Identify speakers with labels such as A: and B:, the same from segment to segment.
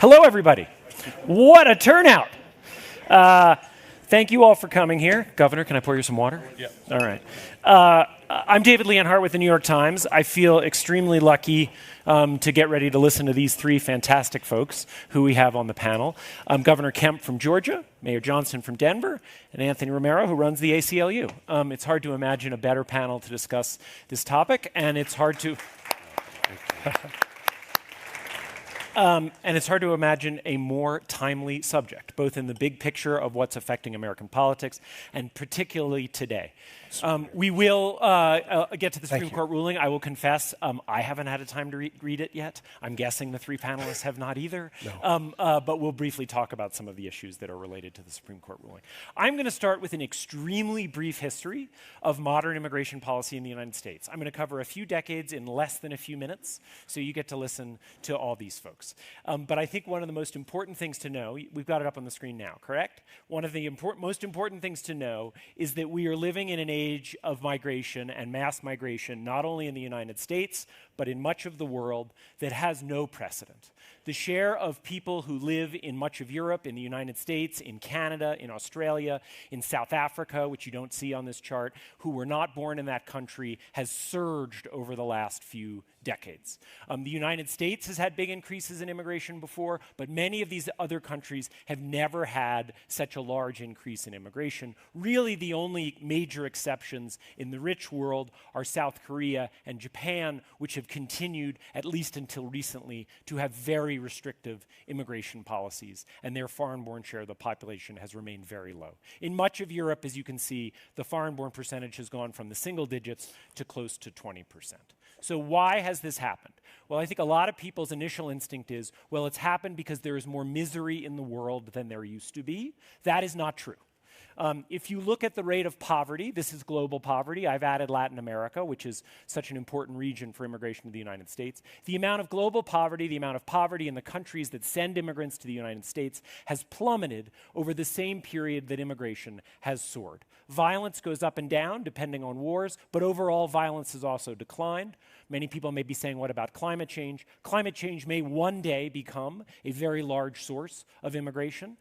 A: Hello, everybody. What a turnout. Thank you all for coming here. Governor, can I pour you some water?
B: Yeah.
A: All right. I'm David Leonhardt with the New York Times. I feel extremely lucky to get ready to listen to these three fantastic folks who we have on the panel. Governor Kemp from Georgia, Mayor Johnson from Denver, and Anthony Romero, who runs the ACLU. It's hard to imagine a better panel to discuss this topic, and it's hard to... and it's hard to imagine a more timely subject, both in the big picture of what's affecting American politics and particularly today. We will get to the Supreme Court ruling. I will confess, I haven't had a time to read it yet. I'm guessing the three panelists have not either. No. But we'll briefly talk about some of the issues that are related to the Supreme Court ruling. I'm going to start with an extremely brief history of modern immigration policy in the United States. I'm going to cover a few decades in less than a few minutes, so you get to listen to all these folks. But I think one of the most important things to know, we've got it up on the screen now, correct? One of the most important things to know is that we are living in an age of migration and mass migration, not only in the United States, but in much of the world, that has no precedent. The share of people who live in much of Europe, in the United States, in Canada, in Australia, in South Africa, which you don't see on this chart, who were not born in that country, has surged over the last few decades. The United States has had big increases in immigration before, but many of these other countries have never had such a large increase in immigration. Really, the only major exceptions in the rich world are South Korea and Japan, which have continued, at least until recently, to have very restrictive immigration policies, and their foreign-born share of the population has remained very low. In much of Europe, as you can see, the foreign-born percentage has gone from the single digits to close to 20%. So why has this happened? Well, I think a lot of people's initial instinct is, well, it's happened because there is more misery in the world than there used to be. That is not true. If you look at the rate of poverty, this is global poverty. I've added Latin America, which is such an important region for immigration to the United States. The amount of global poverty, the amount of poverty in the countries that send immigrants to the United States has plummeted over the same period that immigration has soared. Violence goes up and down depending on wars, but overall violence has also declined. Many people may be saying, what about climate change? Climate change may one day become a very large source of immigration.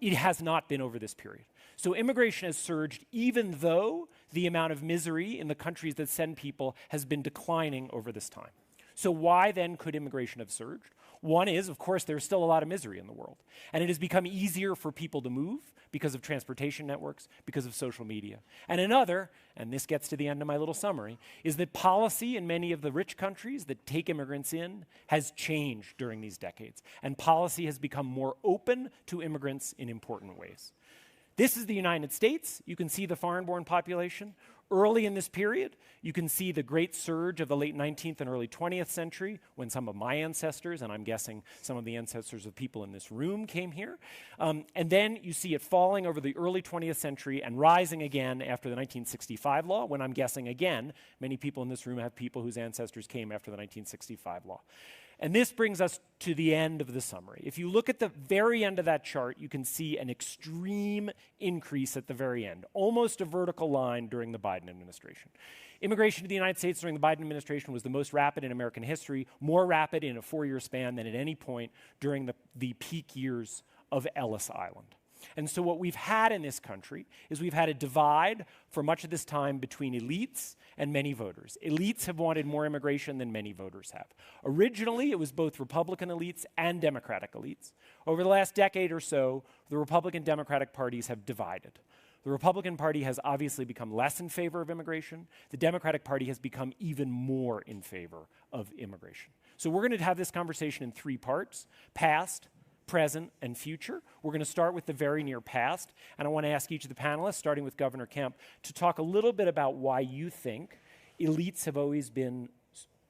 A: It has not been over this period. So immigration has surged even though the amount of misery in the countries that send people has been declining over this time. So why then could immigration have surged? One is, of course, there's still a lot of misery in the world. And it has become easier for people to move because of transportation networks, because of social media. And another, and this gets to the end of my little summary, is that policy in many of the rich countries that take immigrants in has changed during these decades. And policy has become more open to immigrants in important ways. This is the United States. You can see the foreign-born population. Early in this period, you can see the great surge of the late 19th and early 20th century when some of my ancestors, and I'm guessing some of the ancestors of people in this room, came here. And then you see it falling over the early 20th century and rising again after the 1965 law, when I'm guessing again, many people in this room have people whose ancestors came after the 1965 law. And this brings us to the end of the summary. If you look at the very end of that chart, you can see an extreme increase at the very end, almost a vertical line during the Biden administration. Immigration to the United States during the Biden administration was the most rapid in American history, more rapid in a 4-year span than at any point during the peak years of Ellis Island. And so what we've had in this country is we've had a divide for much of this time between elites and many voters. Elites have wanted more immigration than many voters have. Originally, it was both Republican elites and Democratic elites. Over the last decade or so, the Republican Democratic parties have divided. The Republican Party has obviously become less in favor of immigration. The Democratic Party has become even more in favor of immigration. So we're going to have this conversation in 3 parts: past, present, and future. We're going to start with the very near past, and I want to ask each of the panelists, starting with Governor Kemp, to talk a little bit about why you think elites have always been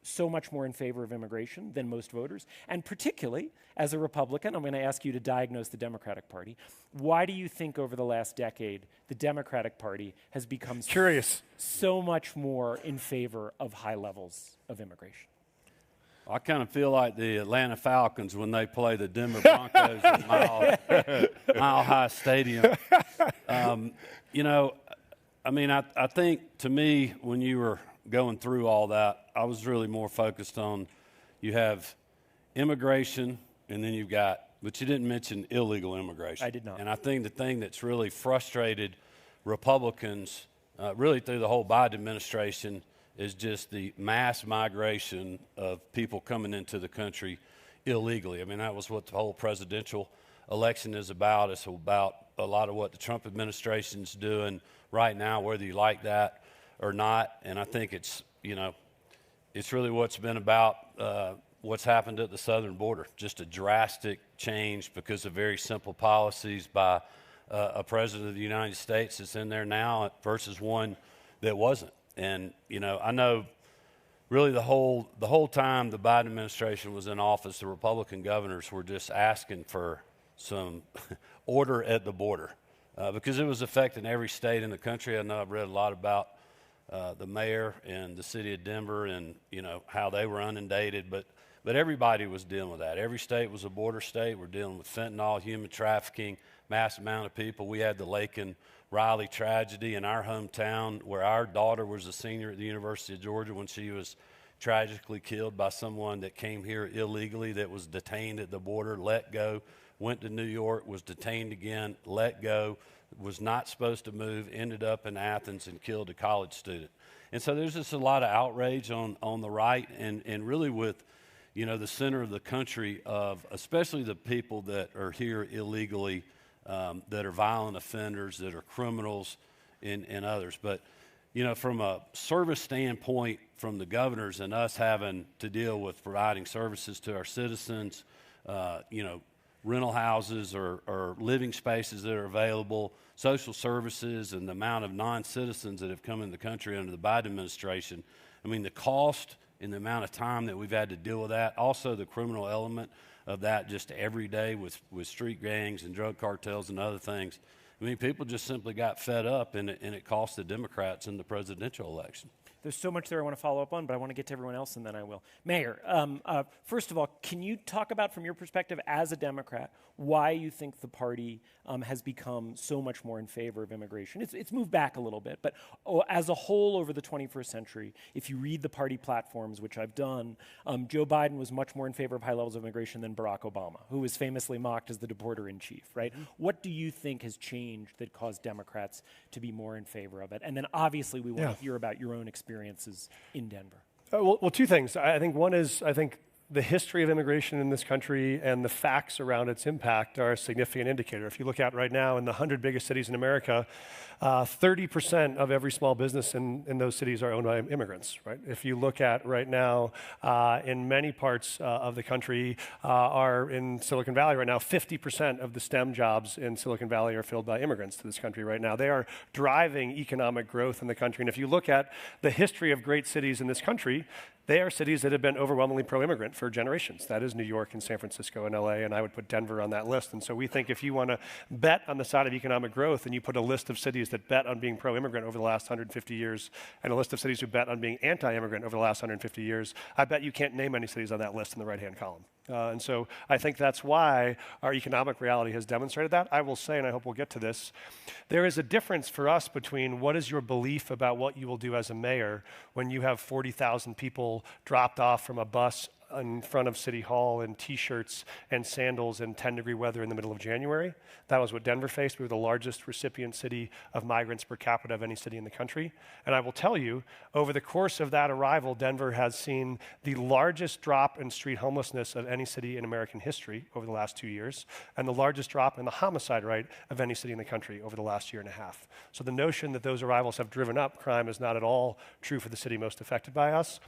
A: so much more in favor of immigration than most voters, and particularly, as a Republican, I'm going to ask you to diagnose the Democratic Party. Why do you think over the last decade the Democratic Party has become so much more in favor of high levels of immigration?
B: I kind of feel like the Atlanta Falcons when they play the Denver Broncos at Mile High Stadium. I think to me, when you were going through all that, I was really more focused on you have immigration and then you've got but you didn't mention illegal immigration.
A: I did not.
B: And I think the thing that's really frustrated Republicans really through the whole Biden administration is just the mass migration of people coming into the country illegally. I mean, that was what the whole presidential election is about. It's about a lot of what the Trump administration's doing right now, whether you like that or not. And I think it's, you know, it's really what's been about what's happened at the southern border, just a drastic change because of very simple policies by a president of the United States that's in there now versus one that wasn't. And, you know, I know really the whole time the Biden administration was in office, the Republican governors were just asking for some order at the border because it was affecting every state in the country. I know I've read a lot about the mayor and the city of Denver and, you know, how they were inundated, but everybody was dealing with that. Every state was a border state. We're dealing with fentanyl, human trafficking, mass amount of people. We had the Laken Riley tragedy in our hometown where our daughter was a senior at the University of Georgia when she was tragically killed by someone that came here illegally, that was detained at the border, let go, went to New York, was detained again, let go, was not supposed to move, ended up in Athens and killed a college student. And so there's just a lot of outrage on the right and really with, you know, the center of the country of especially the people that are here illegally, that are violent offenders, that are criminals and others. But, you know, from a service standpoint, from the governors and us having to deal with providing services to our citizens, you know, rental houses or living spaces that are available, social services, and the amount of non-citizens that have come in the country under the Biden administration. I mean, the cost and the amount of time that we've had to deal with that, also the criminal element of that just every day with street gangs and drug cartels and other things. I mean, people just simply got fed up, and it cost the Democrats in the presidential election.
A: There's so much there I want to follow up on, but I want to get to everyone else, and then I will. Mayor, first of all, can you talk about, from your perspective as a Democrat, why you think the party has become so much more in favor of immigration? It's moved back a little bit, but as a whole over the 21st century, if you read the party platforms, which I've done, Joe Biden was much more in favor of high levels of immigration than Barack Obama, who was famously mocked as the deporter-in-chief, right? Mm-hmm. What do you think has changed that caused Democrats to be more in favor of it? And then obviously we want to hear about your own experiences in Denver.
C: Well, two things. I think one is, the history of immigration in this country and the facts around its impact are a significant indicator. If you look at right now in the 100 biggest cities in America, 30% of every small business in those cities are owned by immigrants, right? If you look at right now in many parts of the country are in Silicon Valley right now, 50% of the STEM jobs in Silicon Valley are filled by immigrants to this country right now. They are driving economic growth in the country. And if you look at the history of great cities in this country, they are cities that have been overwhelmingly pro-immigrant for generations. That is New York and San Francisco and LA, and I would put Denver on that list. And so we think if you want to bet on the side of economic growth and you put a list of cities that bet on being pro-immigrant over the last 150 years and a list of cities who bet on being anti-immigrant over the last 150 years, I bet you can't name any cities on that list in the right-hand column. And so I think that's why our economic reality has demonstrated that. I will say, and I hope we'll get to this, there is a difference for us between what is your belief about what you will do as a mayor when you have 40,000 people dropped off from a bus in front of City Hall in T-shirts and sandals in 10-degree weather in the middle of January. That was what Denver faced. We were the largest recipient city of migrants per capita of any city in the country. And I will tell you, over the course of that arrival, Denver has seen the largest drop in street homelessness of any city in American history over the last 2 years, and the largest drop in the homicide rate of any city in the country over the last year and a half. So the notion that those arrivals have driven up crime is not at all true for the city most affected by us.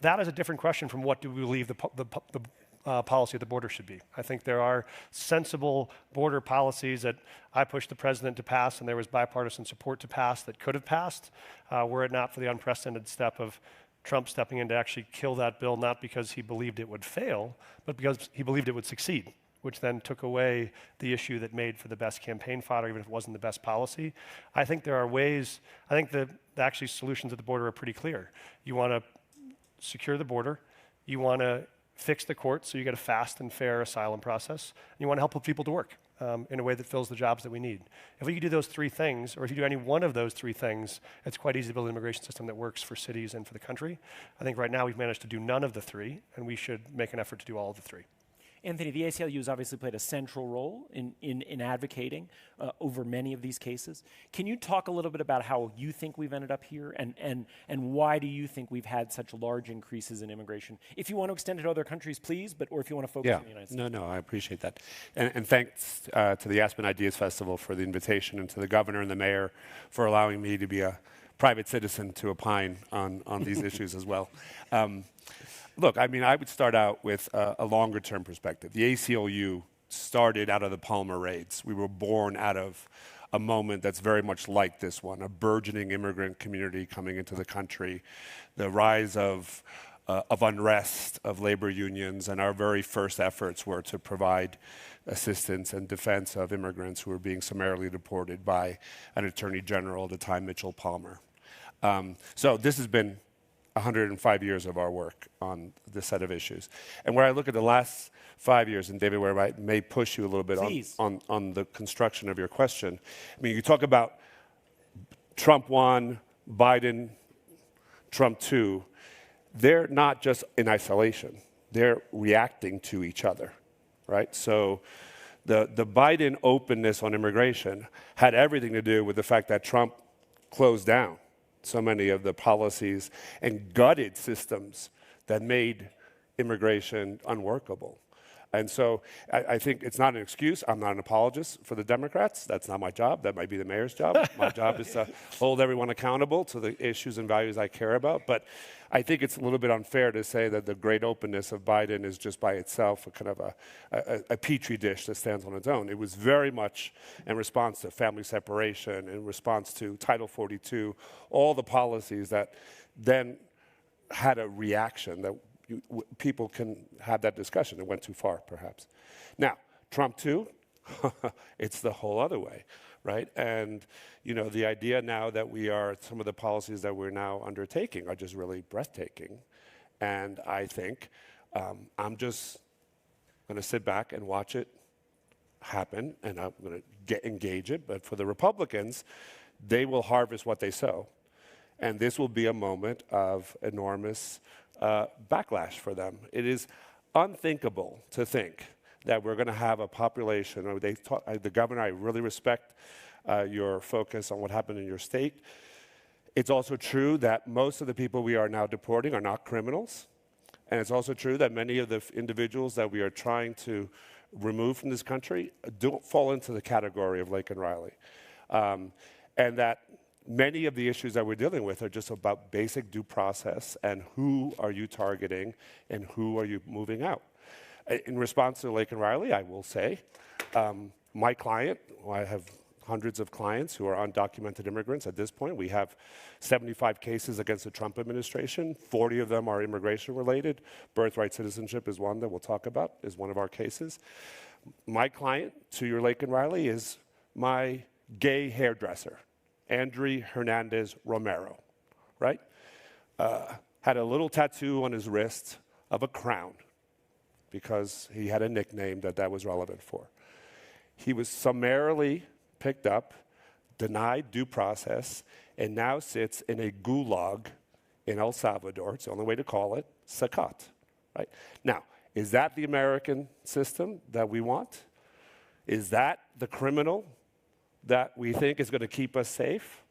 C: That is a different question from what do we believe the policy at the border should be. I think there are sensible border policies that I pushed the president to pass, and there was bipartisan support to pass that could have passed were it not for the unprecedented step of Trump stepping in to actually kill that bill, not because he believed it would fail, but because he believed it would succeed, which then took away the issue that made for the best campaign fodder, even if it wasn't the best policy. I think there are ways, I think the actually solutions at the border are pretty clear. You want to secure the border, you want to fix the courts so you get a fast and fair asylum process, and you want to help people to work in a way that fills the jobs that we need. If we could do those three things, or if you do any one of those three things, it's quite easy to build an immigration system that works for cities and for the country. I think right now we've managed to do none of the three, and we should make an effort to do all of the three.
A: Anthony, the ACLU has obviously played a central role in advocating over many of these cases. Can you talk a little bit about how you think we've ended up here, and why do you think we've had such large increases in immigration? If you want to extend it to other countries, please, or if you want to focus on the United States.
D: No, I appreciate that. And thanks to the Aspen Ideas Festival for the invitation, and to the governor and the mayor for allowing me to be a private citizen to opine on these issues as well. Look, I mean, I would start out with a longer-term perspective. The ACLU started out of the Palmer raids. We were born out of a moment that's very much like this one, a burgeoning immigrant community coming into the country, the rise of unrest, of labor unions, and our very first efforts were to provide assistance and defense of immigrants who were being summarily deported by an attorney general at the time, Mitchell Palmer. So this has been 105 years of our work on this set of issues. And where I look at the last 5 years, and David, where I may push you a little bit on the construction of your question. I mean, you talk about Trump 1, Biden, Trump 2. They're not just in isolation. They're reacting to each other, right? So the Biden openness on immigration had everything to do with the fact that Trump closed down so many of the policies and gutted systems that made immigration unworkable. And so I think it's not an excuse. I'm not an apologist for the Democrats. That's not my job. That might be the mayor's job. My job is to hold everyone accountable to the issues and values I care about. But I think it's a little bit unfair to say that the great openness of Biden is just by itself a kind of a petri dish that stands on its own. It was very much in response to family separation, in response to Title 42, all the policies that then had a reaction that people can have that discussion. It went too far, perhaps. Now, Trump 2, it's the whole other way, right? And, you know, the idea now that some of the policies that we're now undertaking are just really breathtaking. And I think I'm just going to sit back and watch it happen, and I'm going to engage it. But for the Republicans, they will harvest what they sow. And this will be a moment of enormous backlash for them. It is unthinkable to think that we're going to have a population, the governor, I really respect your focus on what happened in your state. It's also true that most of the people we are now deporting are not criminals. And it's also true that many of the individuals that we are trying to remove from this country don't fall into the category of Lake and Riley. And that many of the issues that we're dealing with are just about basic due process and who are you targeting and who are you moving out. In response to Lake and Riley, I will say, my client, I have hundreds of clients who are undocumented immigrants at this point. We have 75 cases against the Trump administration. 40 of them are immigration related. Birthright citizenship is one that we'll talk about, is one of our cases. My client, to your Lake and Riley, is my gay hairdresser, Andrew Hernandez Romero, right? Had a little tattoo on his wrist of a crown because he had a nickname that was relevant for. He was summarily picked up, denied due process, and now sits in a gulag in El Salvador. It's the only way to call it, Sacat, right? Now, is that the American system that we want? Is that the criminal that we think is going to keep us safe?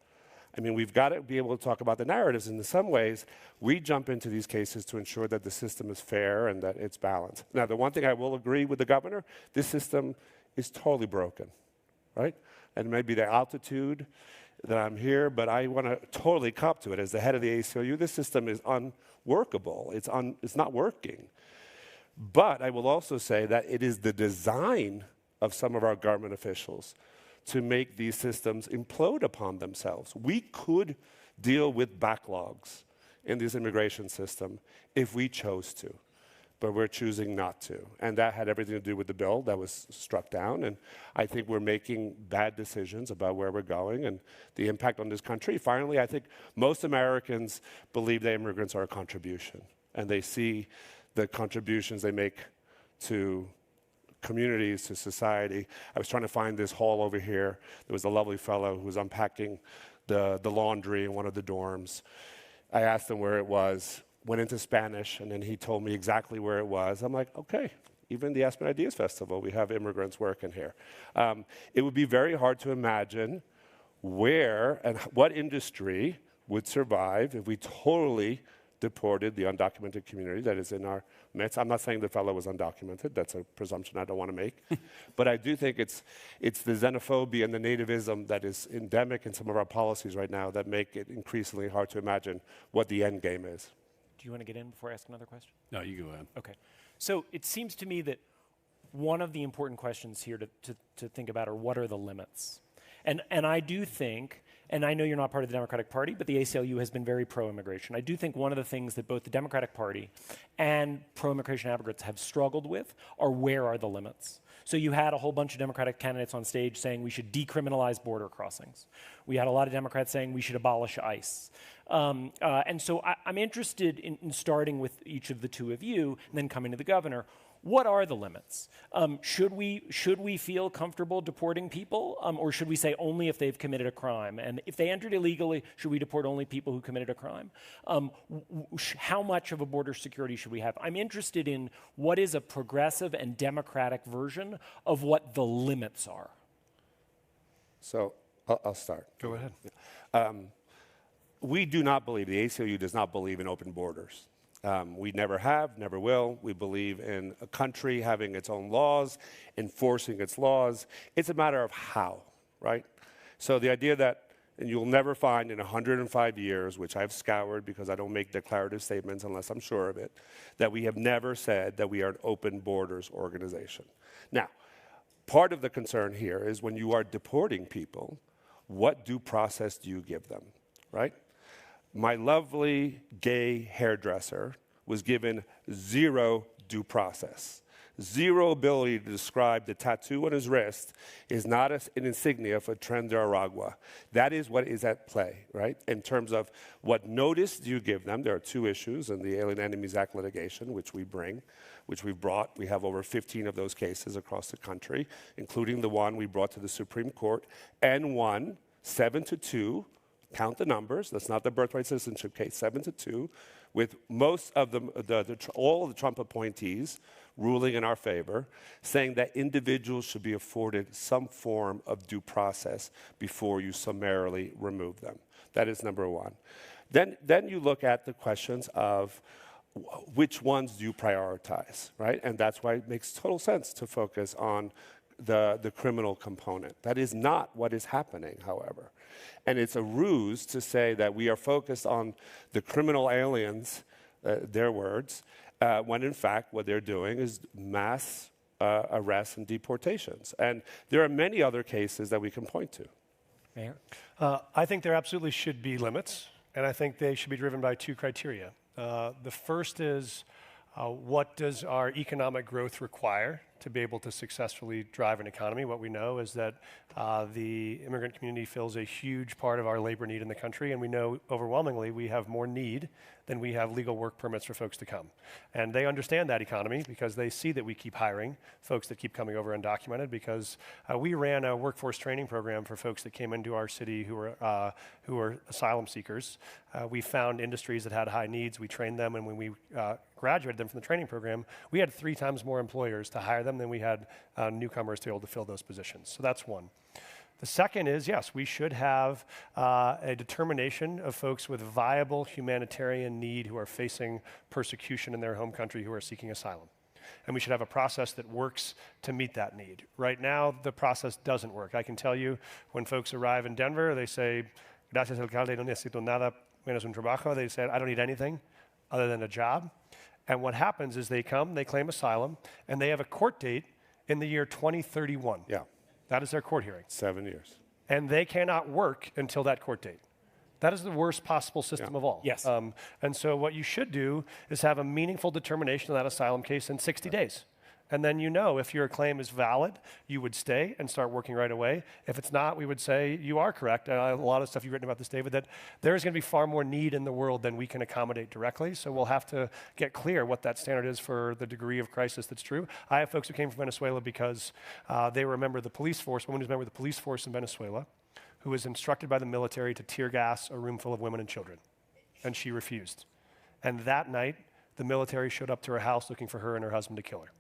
D: I mean, we've got to be able to talk about the narratives. And in some ways, we jump into these cases to ensure that the system is fair and that it's balanced. Now, the one thing I will agree with the governor, this system is totally broken, right? And maybe the altitude that I'm here, but I want to totally cop to it. As the head of the ACLU, this system is unworkable. It's not working. But I will also say that it is the design of some of our government officials to make these systems implode upon themselves. We could deal with backlogs in this immigration system if we chose to, but we're choosing not to. And that had everything to do with the bill that was struck down. And I think we're making bad decisions about where we're going and the impact on this country. Finally, I think most Americans believe that immigrants are a contribution, and they see the contributions they make to communities, to society. I was trying to find this hall over here. There was a lovely fellow who was unpacking the laundry in one of the dorms. I asked him where it was, went into Spanish, and then he told me exactly where it was. I'm like, okay, even the Aspen Ideas Festival, we have immigrants working here. It would be very hard to imagine where and what industry would survive if we totally deported the undocumented community that is in our midst. I'm not saying the fellow was undocumented. That's a presumption I don't want to make. But I do think it's the xenophobia and the nativism that is endemic in some of our policies right now that make it increasingly hard to imagine what the end game is.
A: Do you want to get in before I ask another question?
B: No, you go ahead.
A: Okay. So it seems to me that one of the important questions here to think about are what are the limits? And I do think, and I know you're not part of the Democratic Party, but the ACLU has been very pro-immigration. I do think one of the things that both the Democratic Party and pro-immigration advocates have struggled with are where are the limits? So you had a whole bunch of Democratic candidates on stage saying we should decriminalize border crossings. We had a lot of Democrats saying we should abolish ICE. And so I'm interested in starting with each of the two of you and then coming to the governor. What are the limits? Should we feel comfortable deporting people, or should we say only if they've committed a crime? And if they entered illegally, should we deport only people who committed a crime? How much of a border security should we have? I'm interested in what is a progressive and democratic version of what the limits are.
D: So I'll start.
C: Go ahead.
D: We do not believe, the ACLU does not believe in open borders. We never have, never will. We believe in a country having its own laws, enforcing its laws. It's a matter of how, right? So the idea that, and you'll never find in 105 years, which I've scoured because I don't make declarative statements unless I'm sure of it, that we have never said that we are an open borders organization. Now, part of the concern here is when you are deporting people, what due process do you give them, right? My lovely gay hairdresser was given zero due process. Zero ability to describe the tattoo on his wrist is not an insignia for Tren de Aragua. That is what is at play, right? In terms of what notice do you give them? There are two issues in the Alien Enemies Act litigation, which we bring, which we've brought. We have over 15 of those cases across the country, including the one we brought to the Supreme Court, and won 7-2. Count the numbers. That's not the birthright citizenship case. 7-2, with most of all of the Trump appointees ruling in our favor, saying that individuals should be afforded some form of due process before you summarily remove them. That is number one. Then you look at the questions of which ones do you prioritize, right? And that's why it makes total sense to focus on the criminal component. That is not what is happening, however. And it's a ruse to say that we are focused on the criminal aliens, their words, when in fact what they're doing is mass arrests and deportations. And there are many other cases that we can point to.
A: Mayor?
C: I think there absolutely should be limits, and I think they should be driven by two criteria. The first is what does our economic growth require to be able to successfully drive an economy? What we know is that the immigrant community fills a huge part of our labor need in the country, and we know overwhelmingly we have more need than we have legal work permits for folks to come. And they understand that economy because they see that we keep hiring folks that keep coming over undocumented, because we ran a workforce training program for folks that came into our city who were asylum seekers. We found industries that had high needs. We trained them, and when we graduated them from the training program, we had 3 times more employers to hire them than we had newcomers to be able to fill those positions. So that's one. The second is, yes, we should have a determination of folks with viable humanitarian need who are facing persecution in their home country who are seeking asylum. And we should have a process that works to meet that need. Right now, the process doesn't work. I can tell you, when folks arrive in Denver, they say, gracias alcalde, no necesito nada menos un trabajo. They say, I don't need anything other than a job. And what happens is they come, they claim asylum, and they have a court date in the year 2031.
D: Yeah.
C: That is their court hearing.
D: 7 years.
C: And they cannot work until that court date. That is the worst possible system of all.
A: Yes.
C: And so what you should do is have a meaningful determination of that asylum case in 60 days. And then you know if your claim is valid, you would stay and start working right away. If it's not, we would say you are correct. A lot of stuff you've written about this, David, that there is going to be far more need in the world than we can accommodate directly. So we'll have to get clear what that standard is for the degree of crisis that's true. I have folks who came from Venezuela because they were a member of the police force, a woman who's a member of the police force in Venezuela, who was instructed by the military to tear gas a room full of women and children. And she refused. And that night, the military showed up to her house looking for her and her husband to kill her.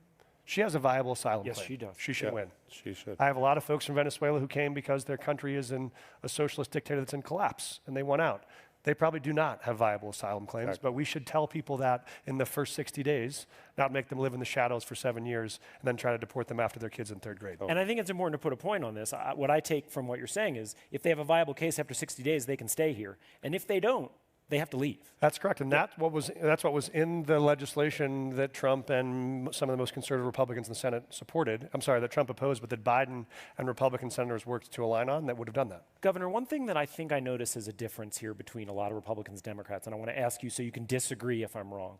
C: She has a viable asylum
A: Yes,
C: claim.
A: she does.
C: She should win.
D: She should.
C: I have a lot of folks from Venezuela who came because their country is in a socialist dictator that's in collapse, and they want out. They probably do not have viable asylum claims, but we should tell people that in the first 60 days, not make them live in the shadows for 7 years, and then try to deport them after their kids in 3rd grade.
A: And I think it's important to put a point on this. What I take from what you're saying is if they have a viable case after 60 days, they can stay here. And if they don't, they have to leave.
C: That's correct, and that's what was in the legislation that Trump and some of the most conservative Republicans in the Senate supported. I'm sorry, that Trump opposed, but that Biden and Republican senators worked to align on that would have done that.
A: Governor, one thing that I think I notice is a difference here between a lot of Republicans and Democrats, and I want to ask you so you can disagree if I'm wrong.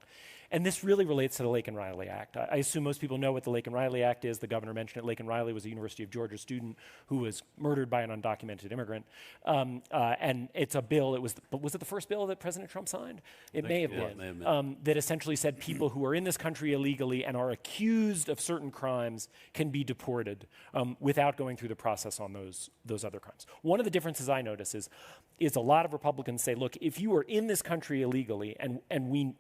A: And this really relates to the Lake and Riley Act. I assume most people know what the Lake and Riley Act is. The governor mentioned it. Lake and Riley was a University of Georgia student who was murdered by an undocumented immigrant. And it's a bill, was it the first bill that President Trump signed? It may have been. That essentially said people who are in this country illegally and are accused of certain crimes can be deported without going through the process on those other crimes. One of the differences I notice is a lot of Republicans say, look, if you are in this country illegally and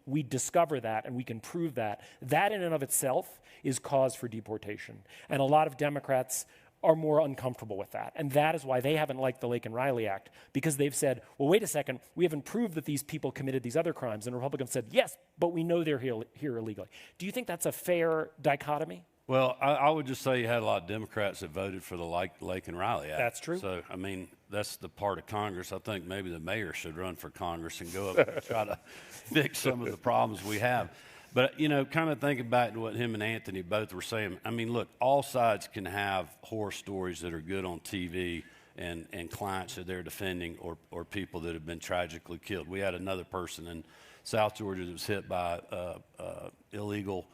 A: we discover that and we can prove that in and of itself is cause for deportation. And a lot of Democrats are more uncomfortable with that. And that is why they haven't liked the Lake and Riley Act, because they've said, well, wait a second, we haven't proved that these people committed these other crimes. And Republicans said, yes, but we know they're here illegally. Do you think that's a fair dichotomy?
B: Well, I would just say you had a lot of Democrats that voted for the Lake and Riley Act.
A: That's true.
B: So, I mean, that's the part of Congress. I think maybe the mayor should run for Congress and go up and try to fix some of the problems we have. But, you know, kind of thinking back to what him and Anthony both were saying, I mean, look, all sides can have horror stories that are good on TV and clients that they're defending or people that have been tragically killed. We had another person in South Georgia that was hit by illegal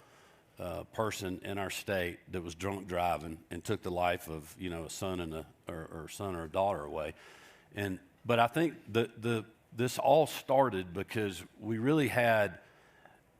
B: person in our state that was drunk driving and took the life of, you know, a son or son or a daughter away. But I think this all started because we really had,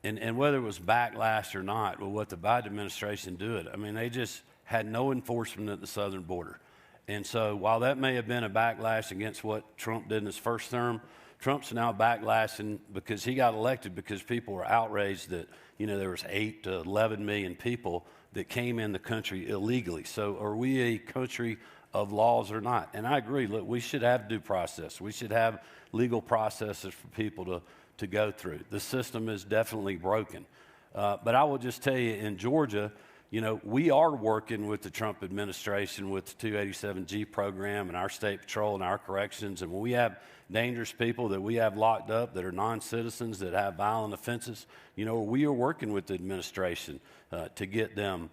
B: and whether it was backlash or not, with what the Biden administration did, I mean, they just had no enforcement at the southern border. And so while that may have been a backlash against what Trump did in his first term, Trump's now backlashing because he got elected because people were outraged that, you know, there was 8 to 11 million people that came in the country illegally. So are we a country of laws or not? And I agree, look, we should have due process. We should have legal processes for people to go through. The system is definitely broken. But I will just tell you, in Georgia, you know, we are working with the Trump administration with the 287G program and our state patrol and our corrections. And when we have dangerous people that we have locked up that are non-citizens that have violent offenses, you know, we are working with the administration to get them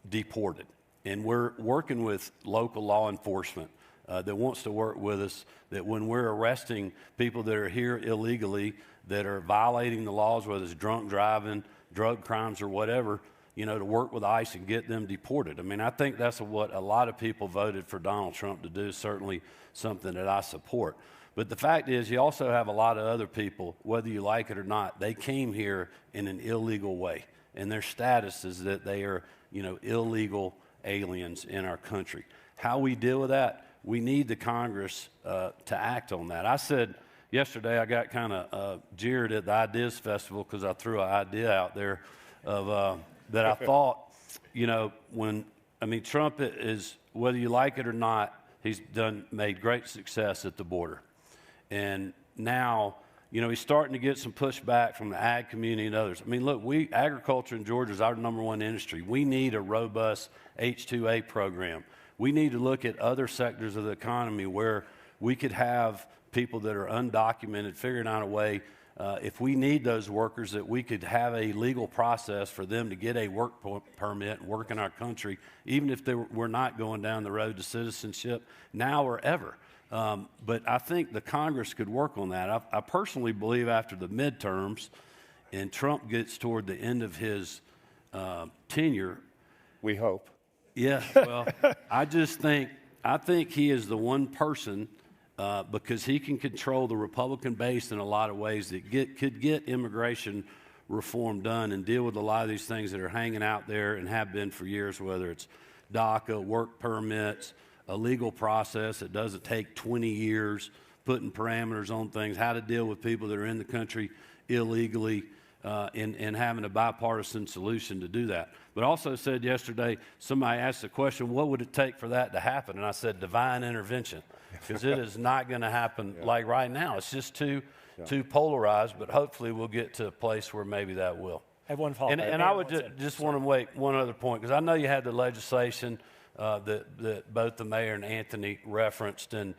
B: deported. And we're working with local law enforcement that wants to work with us, that when we're arresting people that are here illegally, that are violating the laws, whether it's drunk driving, drug crimes, or whatever, you know, to work with ICE and get them deported. I mean, I think that's what a lot of people voted for Donald Trump to do, certainly something that I support. But the fact is, you also have a lot of other people, whether you like it or not, they came here in an illegal way. And their status is that they are, you know, illegal aliens in our country. How we deal with that, we need the Congress to act on that. I said yesterday, I got kind of jeered at the Ideas Festival because I threw an idea out there of that I thought, you know, Trump is, whether you like it or not, he's made great success at the border. And now, you know, he's starting to get some pushback from the ag community and others. I mean, look, agriculture in Georgia is our #1 industry. We need a robust H-2A program. We need to look at other sectors of the economy where we could have people that are undocumented figuring out a way, if we need those workers, that we could have a legal process for them to get a work permit and work in our country, even if we're not going down the road to citizenship now or ever. But I think the Congress could work on that. I personally believe after the midterms and Trump gets toward the end of his tenure.
D: We hope.
B: Yeah, well, I think he is the one person because he can control the Republican base in a lot of ways that could get immigration reform done and deal with a lot of these things that are hanging out there and have been for years, whether it's DACA, work permits, a legal process that doesn't take 20 years, putting parameters on things, how to deal with people that are in the country illegally, in having a bipartisan solution to do that. But also said yesterday, somebody asked the question, what would it take for that to happen? And I said, divine intervention, because it is not going to happen like right now. It's just too polarized, but hopefully we'll get to a place where maybe that will.
A: I have one follow-up.
B: And I would just want to make one other point, because I know you had the legislation that both the mayor and Anthony referenced, and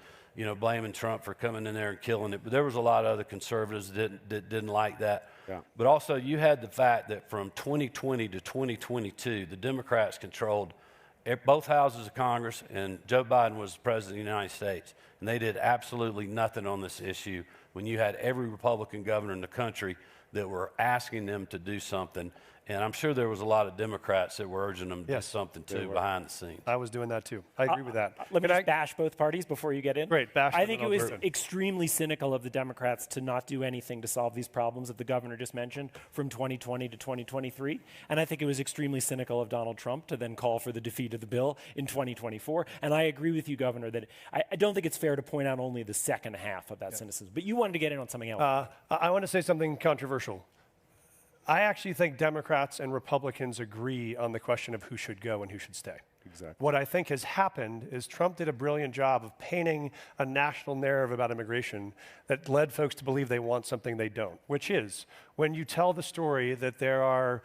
B: blaming Trump for coming in there and killing it. But there was a lot of other conservatives that didn't like that. Yeah. But also you had the fact that from 2020 to 2022, the Democrats controlled both houses of Congress, and Joe Biden was the president of the United States. And they did absolutely nothing on this issue when you had every Republican governor in the country that were asking them to do something. And I'm sure there was a lot of Democrats that were urging them to do something too behind the scenes.
C: I was doing that too. I agree with that.
A: Let me just bash both parties before you get in.
C: Great, bash.
A: I think it was extremely cynical of the Democrats to not do anything to solve these problems that the governor just mentioned from 2020 to 2023. And I think it was extremely cynical of Donald Trump to then call for the defeat of the bill in 2024. And I agree with you, Governor, that I don't think it's fair to point out only the second half of that cynicism. But you wanted to get in on something else.
C: I want to say something controversial. I actually think Democrats and Republicans agree on the question of who should go and who should stay. Exactly. What I think has happened is Trump did a brilliant job of painting a national narrative about immigration that led folks to believe they want something they don't, which is when you tell the story that there are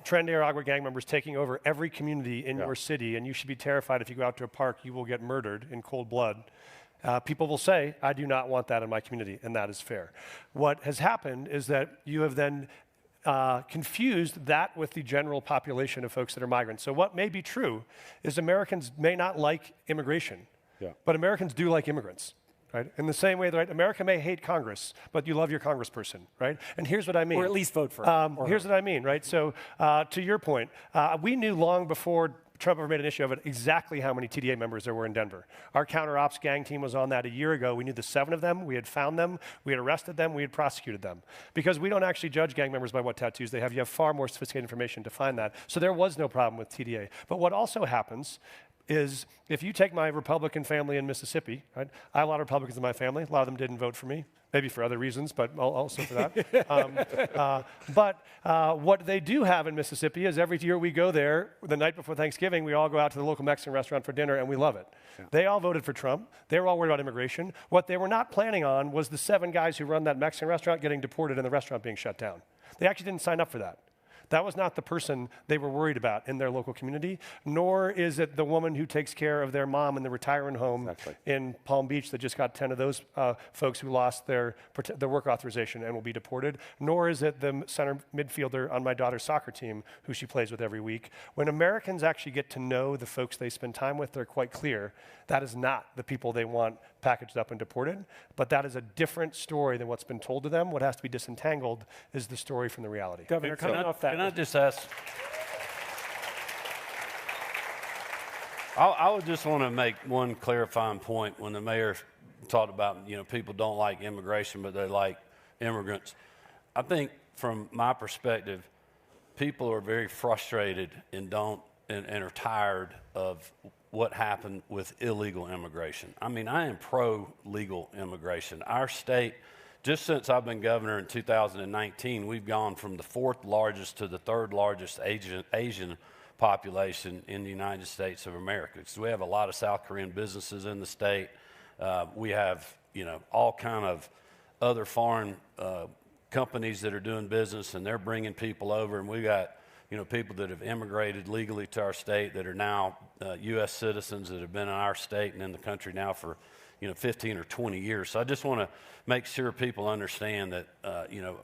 C: Tren de Aragua gang members taking over every community in your city, and you should be terrified if you go out to a park, you will get murdered in cold blood. People will say, I do not want that in my community, and that is fair. What has happened is that you have then confused that with the general population of folks that are migrants. So what may be true is Americans may not like immigration, but Americans do like immigrants. Right? In the same way that America may hate Congress, but you love your congressperson, right? And here's what I mean.
A: Or at least vote for him.
C: Here's what I mean, right? So to your point, we knew long before Trump ever made an issue of it exactly how many TDA members there were in Denver. Our counter-ops gang team was on that a year ago. We knew the 7 of them. We had found them. We had arrested them. We had prosecuted them. Because we don't actually judge gang members by what tattoos they have. You have far more sophisticated information to find that. So there was no problem with TDA. But what also happens is if you take my Republican family in Mississippi, right? I have a lot of Republicans in my family. A lot of them didn't vote for me, maybe for other reasons, but also for that. But what they do have in Mississippi is every year we go there, the night before Thanksgiving, we all go out to the local Mexican restaurant for dinner, and we love it. Yeah. They all voted for Trump. They were all worried about immigration. What they were not planning on was the 7 guys who run that Mexican restaurant getting deported and the restaurant being shut down. They actually didn't sign up for that. That was not the person they were worried about in their local community, nor is it the woman who takes care of their mom in the retirement home in Palm Beach that just got 10 of those folks who lost their work authorization and will be deported, nor is it the center midfielder on my daughter's soccer team who she plays with every week. When Americans actually get to know the folks they spend time with, they're quite clear that is not the people they want packaged up and deported, but that is a different story than what's been told to them. What has to be disentangled is the story from the reality.
A: Governor, coming off that.
B: Can I just ask? I would just want to make one clarifying point when the mayor talked about, people don't like immigration, but they like immigrants. I think from my perspective, people are very frustrated and are tired of what happened with illegal immigration. I mean, I am pro-legal immigration. Our state, just since I've been governor in 2019, we've gone from the 4th largest to the 3rd largest Asian population in the United States of America. So we have a lot of South Korean businesses in the state. We have, all kind of other foreign companies that are doing business, and they're bringing people over, and we got people that have immigrated legally to our state that are now U.S. citizens that have been in our state and in the country now for 15 or 20 years. So I just want to make sure people understand that,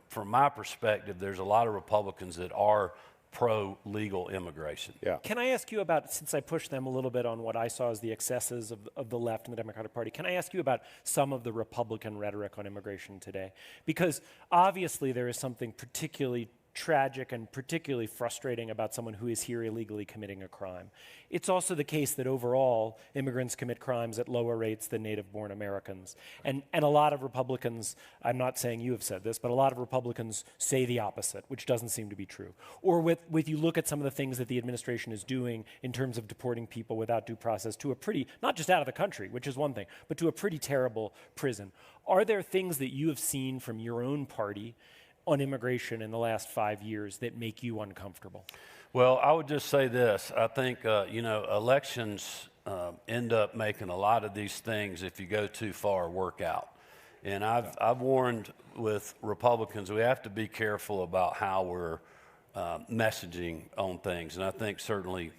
B: from my perspective, there's a lot of Republicans that are pro-legal immigration.
A: Yeah. Can I ask you about, since I pushed them a little bit on what I saw as the excesses of the left and the Democratic Party, can I ask you about some of the Republican rhetoric on immigration today? Because obviously there is something particularly tragic and particularly frustrating about someone who is here illegally committing a crime. It's also the case that overall immigrants commit crimes at lower rates than native-born Americans. And a lot of Republicans, I'm not saying you have said this, but a lot of Republicans say the opposite, which doesn't seem to be true. Or with you look at some of the things that the administration is doing in terms of deporting people without due process to a pretty, not just out of the country, which is one thing, but to a pretty terrible prison. Are there things that you have seen from your own party on immigration in the last 5 years that make you uncomfortable?
B: Well, I would just say this. I think, elections end up making a lot of these things, if you go too far, work out. And I've warned with Republicans, we have to be careful about how we're messaging on things. And I think certainly,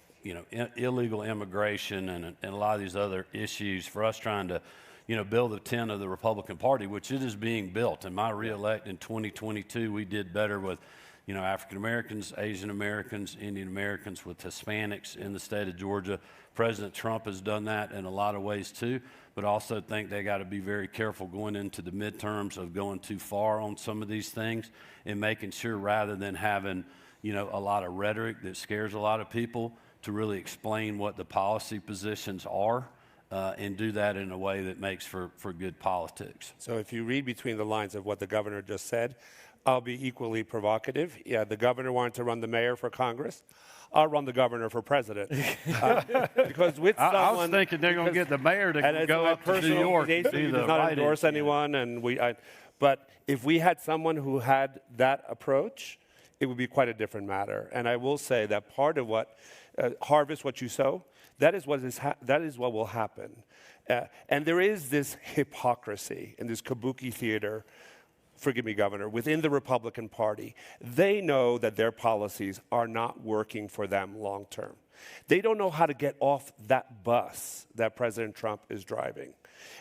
B: illegal immigration and a lot of these other issues for us trying to, build the tent of the Republican Party, which it is being built. In my reelect in 2022, we did better with, African Americans, Asian Americans, Indian Americans, with Hispanics in the state of Georgia. President Trump has done that in a lot of ways too, but also think they got to be very careful going into the midterms of going too far on some of these things and making sure, rather than having, a lot of rhetoric that scares a lot of people, to really explain what the policy positions are and do that in a way that makes for good politics.
D: So if you read between the lines of what the governor just said, I'll be equally provocative. Yeah, the governor wanted to run the mayor for Congress. I'll run the governor for president. Because with someone,
B: I was thinking they're going to get the mayor to go up to New York.
D: He does not endorse anyone, and but if we had someone who had that approach, it would be quite a different matter. And I will say that part of what harvest what you sow, that is what will happen. And there is this hypocrisy and this kabuki theater, forgive me, Governor, within the Republican Party. They know that their policies are not working for them long term. They don't know how to get off that bus that President Trump is driving.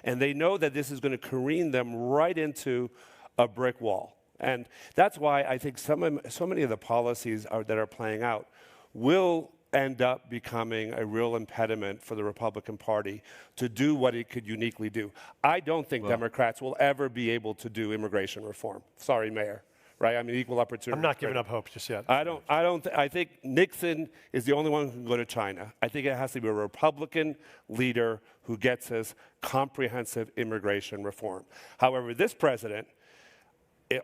D: And they know that this is going to careen them right into a brick wall. And that's why I think so many of the policies that are playing out will end up becoming a real impediment for the Republican Party to do what it could uniquely do. I don't think Democrats will ever be able to do immigration reform. Sorry, Mayor. Right? I mean, equal opportunity.
C: I'm not giving up hope just yet.
D: I think Nixon is the only one who can go to China. I think it has to be a Republican leader who gets us comprehensive immigration reform. However, this president,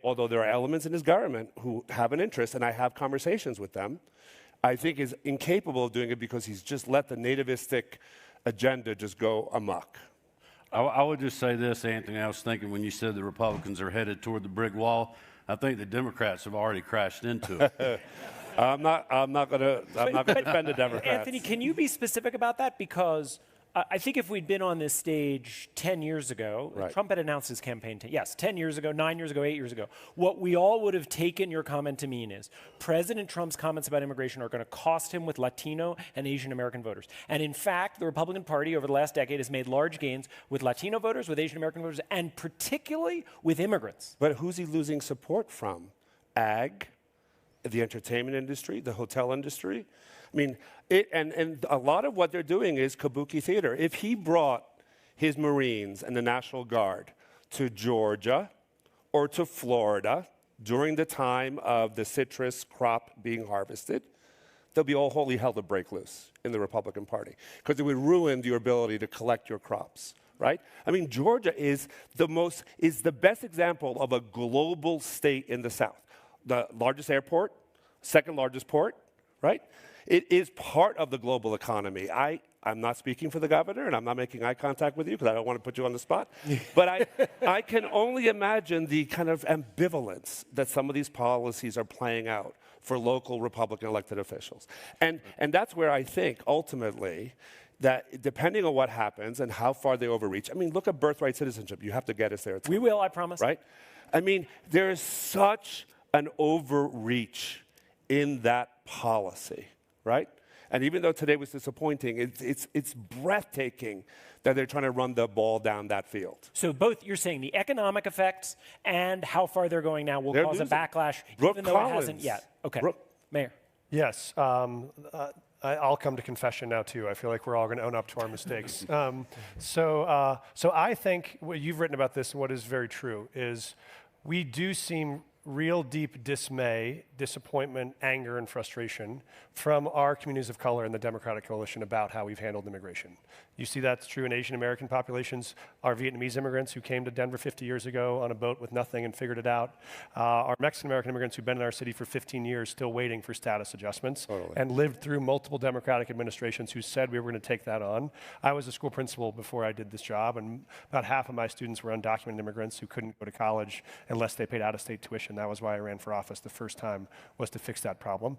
D: although there are elements in his government who have an interest, and I have conversations with them, I think is incapable of doing it because he's just let the nativistic agenda just go amok.
B: I would just say this, Anthony. I was thinking when you said the Republicans are headed toward the brick wall, I think the Democrats have already crashed into it.
D: I'm not going to defend the Democrats.
A: Anthony, can you be specific about that? Because I think if we'd been on this stage 10 years ago,
D: right.
A: Trump had announced his campaign, 10 years ago, 9 years ago, 8 years ago, what we all would have taken your comment to mean is President Trump's comments about immigration are going to cost him with Latino and Asian American voters. And in fact, the Republican Party over the last decade has made large gains with Latino voters, with Asian American voters, and particularly with immigrants.
D: But who's he losing support from? Ag, the entertainment industry, the hotel industry? I mean, and a lot of what they're doing is kabuki theater. If he brought his Marines and the National Guard to Georgia or to Florida during the time of the citrus crop being harvested, they'll be all holy hell to break loose in the Republican Party because it would ruin your ability to collect your crops, right? I mean, Georgia is the best example of a global state in the South. The largest airport, second largest port, right? It is part of the global economy. I'm not speaking for the governor, and I'm not making eye contact with you because I don't want to put you on the spot. But I can only imagine the kind of ambivalence that some of these policies are playing out for local Republican elected officials. And that's where I think, ultimately, that depending on what happens and how far they overreach, I mean, look at birthright citizenship. You have to get us there.
A: We will, I promise.
D: Right? I mean, there is such an overreach in that policy. Right? And even though today was disappointing, it's breathtaking that they're trying to run the ball down that field.
A: So both, you're saying the economic effects and how far they're going now will cause a backlash, even though it hasn't yet. Okay. Mayor.
C: Yes. I'll come to confession now, too. I feel like we're all going to own up to our mistakes. So I think what you've written about this and what is very true is we do seem real deep dismay, disappointment, anger, and frustration from our communities of color in the Democratic Coalition about how we've handled immigration. You see that's true in Asian American populations, our Vietnamese immigrants who came to Denver 50 years ago on a boat with nothing and figured it out, our Mexican American immigrants who've been in our city for 15 years still waiting for status adjustments and lived through multiple Democratic administrations who said we were going to take that on. I was a school principal before I did this job, and about half of my students were undocumented immigrants who couldn't go to college unless they paid out-of-state tuition. immigration. That was why I ran for office the first time, was to fix that problem.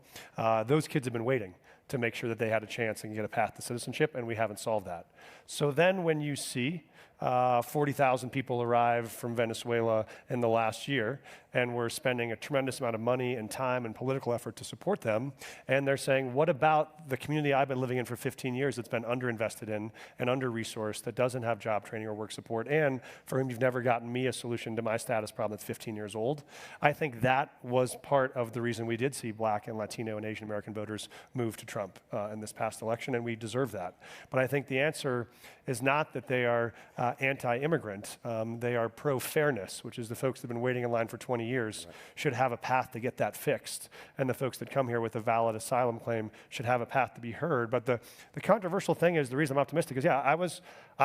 C: Those kids have been waiting to make sure that they had a chance and get a path to citizenship, and we haven't solved that. So then when you see 40,000 people arrive from Venezuela in the last year, and we're spending a tremendous amount of money and time and political effort to support them, and they're saying, what about the community I've been living in for 15 years that's been underinvested in and under-resourced, that doesn't have job training or work support, and for whom you've never gotten me a solution to my status problem that's 15 years old? I think that was part of the reason we did see Black and Latino and Asian American voters move to Trump in this past election, and we deserve that. But I think the answer is not that they are anti-immigrant. They are pro-fairness, which is the folks that have been waiting in line for 20 years should have a path to get that fixed. And the folks that come here with a valid asylum claim should have a path to be heard. But the controversial thing is, the reason I'm optimistic is, yeah, I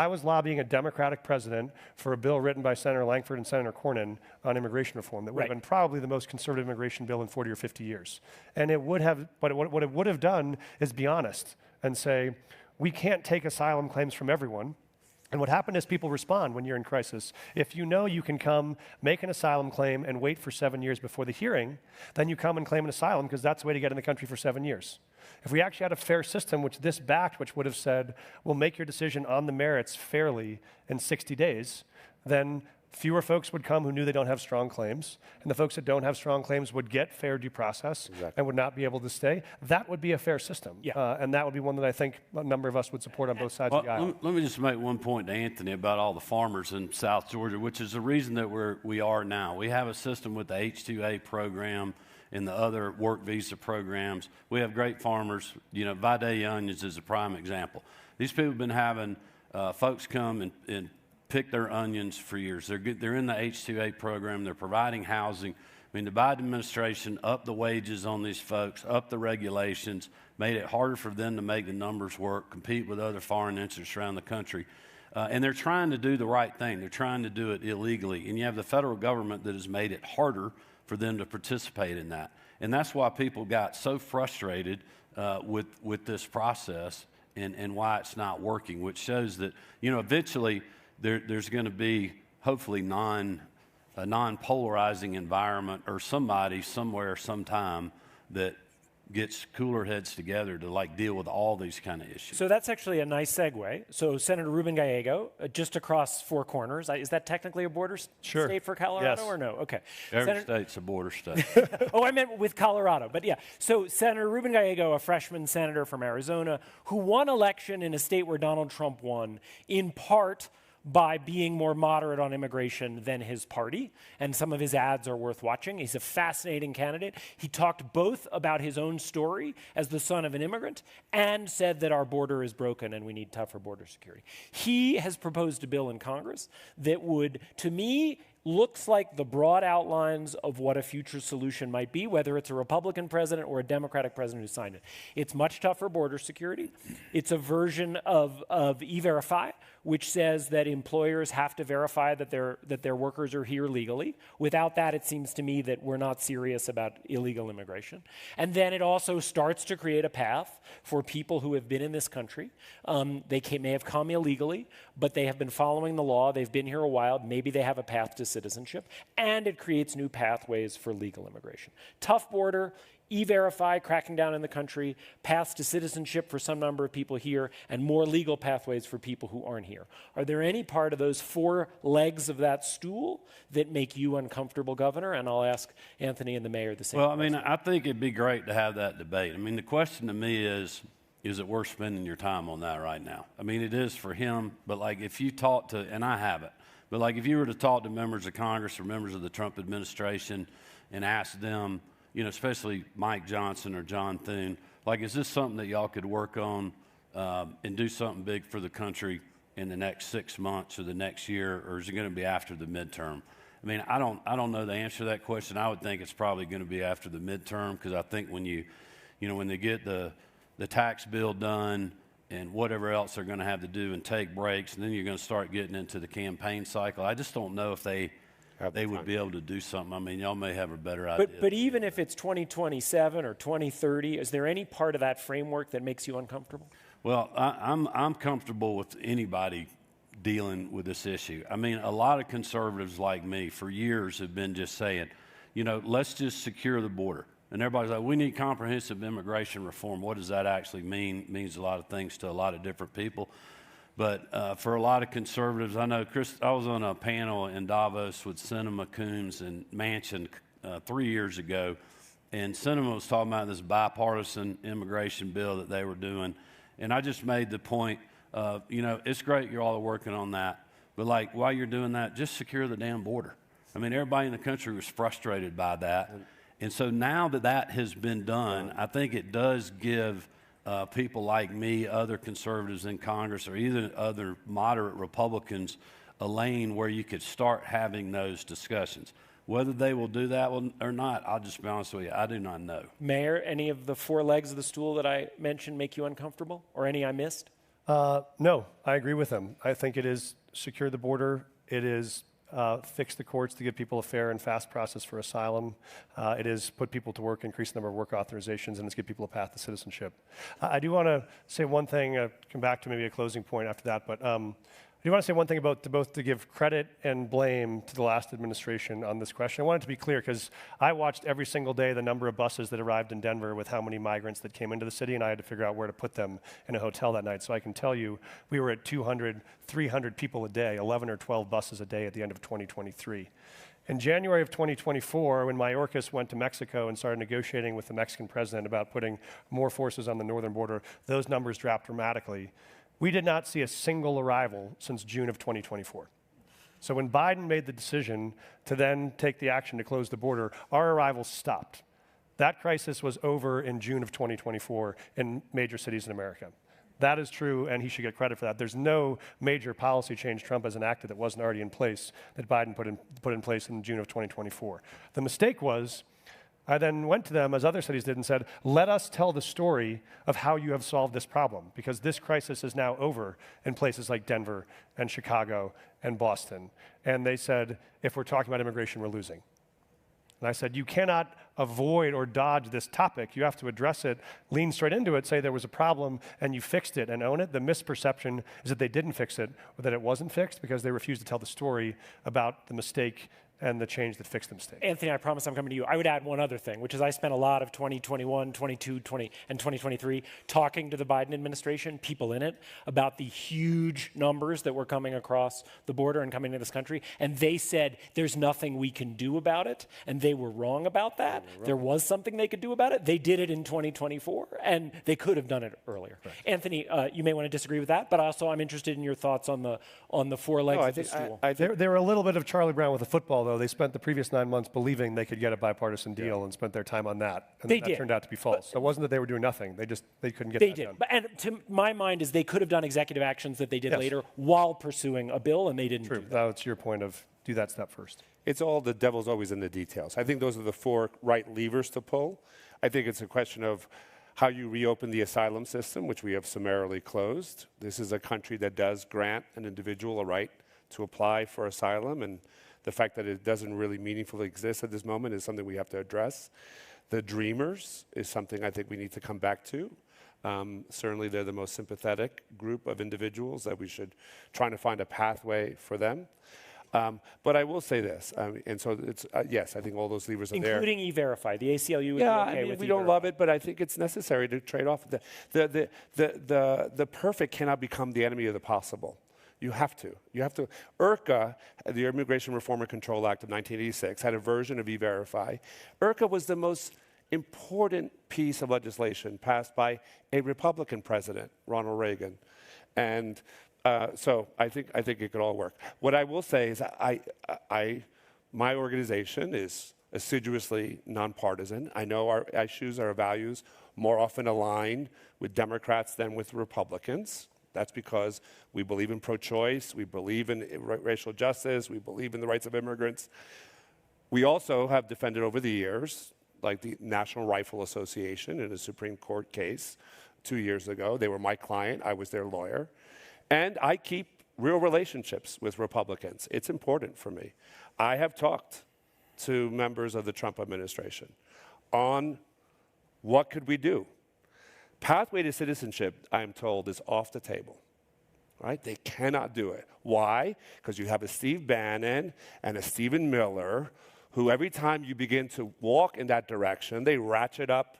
C: was lobbying a Democratic president for a bill written by Senator Langford and Senator Cornyn on immigration reform that would have been probably the most conservative immigration bill in 40 or 50 years. And it would have, but what it would have done is be honest and say, we can't take asylum claims from everyone. And what happened is people respond when you're in crisis. If you know you can come, make an asylum claim, and wait for 7 years before the hearing, then you come and claim an asylum because that's the way to get in the country for 7 years. If we actually had a fair system, which this backed, which would have said, we'll make your decision on the merits fairly in 60 days, then fewer folks would come who knew they don't have strong claims, and the folks that don't have strong claims would get fair due process and would not be able to stay. That would be a fair system, and that would be one that I think a number of us would support on both sides of the aisle.
B: Let me just make one point to Anthony about all the farmers in South Georgia, which is the reason that we are now. We have a system with the H-2A program and the other work visa programs. We have great farmers. You know, Vidalia Onions is a prime example. These people have been having folks come and pick their onions for years. They're in the H-2A program. They're providing housing. I mean, the Biden administration upped the wages on these folks, upped the regulations, made it harder for them to make the numbers work, compete with other foreign interests around the country. And they're trying to do the right thing. They're trying to do it illegally. And you have the federal government that has made it harder for them to participate in that. And that's why people got so frustrated with this process and why it's not working, which shows that, you know, eventually there's going to be hopefully a non-polarizing environment or somebody somewhere sometime that gets cooler heads together to like deal with all these kind of issues.
A: So that's actually a nice segue. So Senator Ruben Gallego, just across four corners, is that technically a border state for Colorado or no? Okay.
B: Every state's a border state.
A: Oh, I meant with Colorado, but yeah. So Senator Ruben Gallego, a freshman senator from Arizona, who won election in a state where Donald Trump won, in part by being more moderate on immigration than his party, and some of his ads are worth watching. He's a fascinating candidate. He talked both about his own story as the son of an immigrant and said that our border is broken and we need tougher border security. He has proposed a bill in Congress that would, to me, looks like the broad outlines of what a future solution might be, whether it's a Republican president or a Democratic president who signed it. It's much tougher border security. It's a version of E-Verify, which says that employers have to verify that their workers are here legally. Without that, it seems to me that we're not serious about illegal immigration. And then it also starts to create a path for people who have been in this country. They may have come illegally, but they have been following the law. They've been here a while. Maybe they have a path to citizenship. And it creates new pathways for legal immigration. Tough border, E-Verify, cracking down in the country, paths to citizenship for some number of people here, and more legal pathways for people who aren't here. Are there any part of those four legs of that stool that make you uncomfortable, Governor? And I'll ask Anthony and the mayor the same question.
B: Well, I mean, I think it'd be great to have that debate. I mean, the question to me is it worth spending your time on that right now? I mean, it is for him, but like if you talk to, and I haven't, but like if you were to talk to members of Congress or members of the Trump administration and ask them, you know, especially Mike Johnson or John Thune, like, is this something that y'all could work on and do something big for the country in the next 6 months or the next year, or is it going to be after the midterm? I mean, I don't know the answer to that question. I would think it's probably going to be after the midterm, because I think when when they get the tax bill done and whatever else they're going to have to do and take breaks, and then you're going to start getting into the campaign cycle. I just don't know if they would be able to do something. I mean, y'all may have a better idea.
A: But even if it's 2027 or 2030, is there any part of that framework that makes you uncomfortable?
B: Well, I'm comfortable with anybody dealing with this issue. I mean, a lot of conservatives like me for years have been just saying, let's just secure the border. And everybody's like, we need comprehensive immigration reform. What does that actually mean? It means a lot of things to a lot of different people. But for a lot of conservatives, I know, Chris, I was on a panel in Davos with Sinema, Coons, and Manchin 3 years ago. And Sinema was talking about this bipartisan immigration bill that they were doing. And I just made the point, it's great you're all working on that. But like, while you're doing that, just secure the damn border. I mean, everybody in the country was frustrated by that. And so now that that has been done, I think it does give people like me, other conservatives in Congress, or even other moderate Republicans, a lane where you could start having those discussions. Whether they will do that or not, I'll just be honest with you, I do not know.
A: Mayor, any of the 4 legs of the stool that I mentioned make you uncomfortable, or any I missed?
C: No, I agree with them. I think it is secure the border. It is fix the courts to give people a fair and fast process for asylum. It is put people to work, increase the number of work authorizations, and it's give people a path to citizenship. I do want to say one thing, come back to maybe a closing point after that, but I do want to say one thing about both to give credit and blame to the last administration on this question. I want it to be clear because I watched every single day the number of buses that arrived in Denver with how many migrants that came into the city, and I had to figure out where to put them in a hotel that night. So I can tell you we were at 200, 300 people a day, 11 or 12 buses a day at the end of 2023. In January of 2024, when Mayorkas went to Mexico and started negotiating with the Mexican president about putting more forces on the northern border, those numbers dropped dramatically. We did not see a single arrival since June of 2024. So when Biden made the decision to then take the action to close the border, our arrivals stopped. That crisis was over in June of 2024 in major cities in America. That is true, and he should get credit for that. There's no major policy change Trump has enacted that wasn't already in place that Biden put in place in June of 2024. The mistake was, I then went to them, as other cities did, and said, let us tell the story of how you have solved this problem, because this crisis is now over in places like Denver and Chicago and Boston. And they said, if we're talking about immigration, we're losing. And I said, you cannot avoid or dodge this topic. You have to address it, lean straight into it, say there was a problem, and you fixed it and own it. The misperception is that they didn't fix it, or that it wasn't fixed because they refused to tell the story about the mistake and the change that fixed the mistake.
A: Anthony, I promise I'm coming to you. I would add one other thing, which is I spent a lot of 2021, 22, 20, and 2023 talking to the Biden administration, people in it, about the huge numbers that were coming across the border and coming to this country. And they said, there's nothing we can do about it. And they were wrong about that. There was something they could do about it. They did it in 2024, and they could have done it earlier. Right. Anthony, you may want to disagree with that, but also I'm interested in your thoughts on the 4 legs of the stool.
C: They were a little bit of Charlie Brown with a football, though. They spent the previous 9 months believing they could get a bipartisan deal and spent their time on that. And that turned out to be false. So it wasn't that they were doing nothing. They couldn't get that done.
A: And to my mind is they could have done executive actions that they did later while pursuing a bill, and they didn't do that.
C: That's your point of do that step first.
D: It's all the devil's always in the details. I think those are the 4 right levers to pull. I think it's a question of how you reopen the asylum system, which we have summarily closed. This is a country that does grant an individual a right to apply for asylum, and the fact that it doesn't really meaningfully exist at this moment is something we have to address. The Dreamers is something I think we need to come back to. Certainly they're the most sympathetic group of individuals that we should try to find a pathway for them. But I will say this, and so it's, yes, I think all those levers are there.
A: Including E-Verify. The ACLU would be okay with
D: we don't love it, but I think it's necessary to trade off. The perfect cannot become the enemy of the possible. You have to. IRCA, the Immigration Reform and Control Act of 1986, had a version of E-Verify. IRCA was the most important piece of legislation passed by a Republican president, Ronald Reagan. And so I think it could all work. What I will say is my organization is assiduously nonpartisan. I know our issues, our values, more often align with Democrats than with Republicans. That's because we believe in pro-choice, we believe in racial justice, we believe in the rights of immigrants. We also have defended over the years, like the National Rifle Association in a Supreme Court case 2 years ago. They were my client, I was their lawyer. And I keep real relationships with Republicans. It's important for me. I have talked to members of the Trump administration on what could we do. Pathway to citizenship, I am told, is off the table. Right? They cannot do it. Why? Because you have a Steve Bannon and a Stephen Miller who every time you begin to walk in that direction, they ratchet up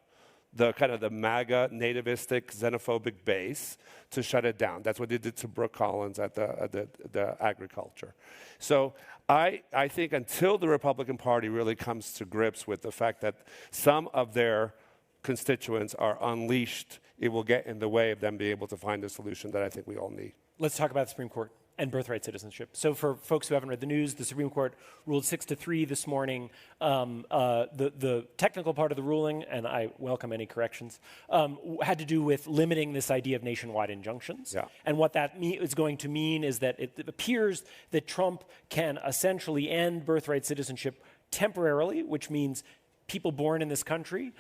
D: the kind of the MAGA, nativistic, xenophobic base to shut it down. That's what they did to Brooke Collins at the agriculture. So I think until the Republican Party really comes to grips with the fact that some of their constituents are unleashed, it will get in the way of them being able to find a solution that I think we all need.
A: Let's talk about the Supreme Court and birthright citizenship. So for folks who haven't read the news, the Supreme Court ruled 6-3 this morning. The technical part of the ruling, and I welcome any corrections, had to do with limiting this idea of nationwide injunctions.
D: Yeah.
A: And what that is going to mean is that it appears that Trump can essentially end birthright citizenship temporarily, which means people born in this country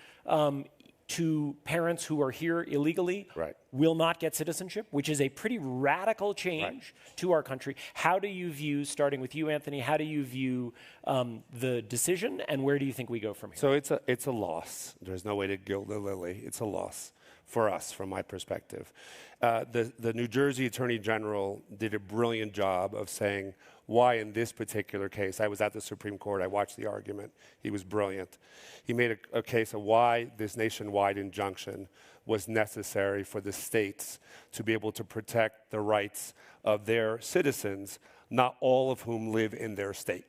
A: to parents who are here illegally will not get citizenship, which is a pretty radical change to our country. How do you view, starting with you, Anthony, how do you view the decision, and where do you think we go from here?
D: So it's a loss. There's no way to gild the lily. It's a loss for us, from my perspective. The New Jersey Attorney General did a brilliant job of saying why in this particular case. I was at the Supreme Court. I watched the argument. He was brilliant. He made a case of why this nationwide injunction was necessary for the states to be able to protect the rights of their citizens, not all of whom live in their state.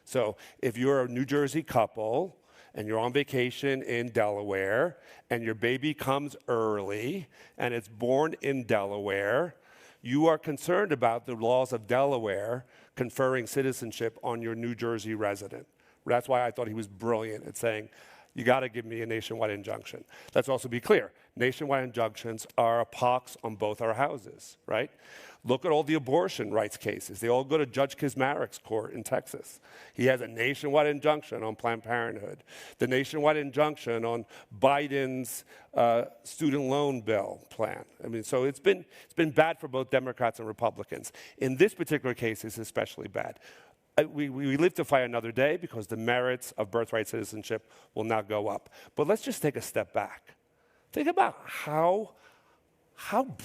D: So if you're a New Jersey couple and you're on vacation in Delaware and your baby comes early and it's born in Delaware, you are concerned about the laws of Delaware conferring citizenship on your New Jersey resident. That's why I thought he was brilliant at saying, you got to give me a nationwide injunction. Let's also be clear. Nationwide injunctions are a pox on both our houses, right? Look at all the abortion rights cases. They all go to Judge Kismarek's court in Texas. He has a nationwide injunction on Planned Parenthood, the nationwide injunction on Biden's student loan bill plan. I mean, so it's been bad for both Democrats and Republicans. In this particular case, it's especially bad. We live to fight another day because the merits of birthright citizenship will not go up. But let's just take a step back. Think about how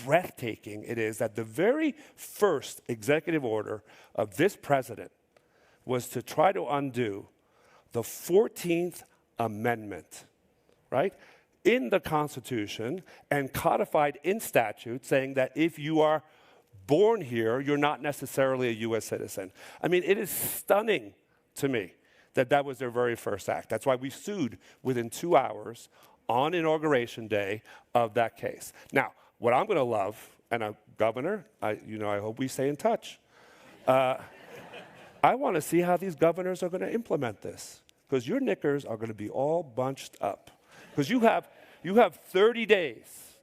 D: breathtaking it is that the very first executive order of this president was to try to undo the 14th Amendment, right, in the Constitution and codified in statute saying that if you are born here, you're not necessarily a U.S. citizen. I mean, it is stunning to me that that was their very first act. That's why we sued within 2 hours on Inauguration Day of that case. Now, what I'm going to love, and Governor, I hope we stay in touch. I want to see how these governors are going to implement this, because your knickers are going to be all bunched up. Because you have 30 days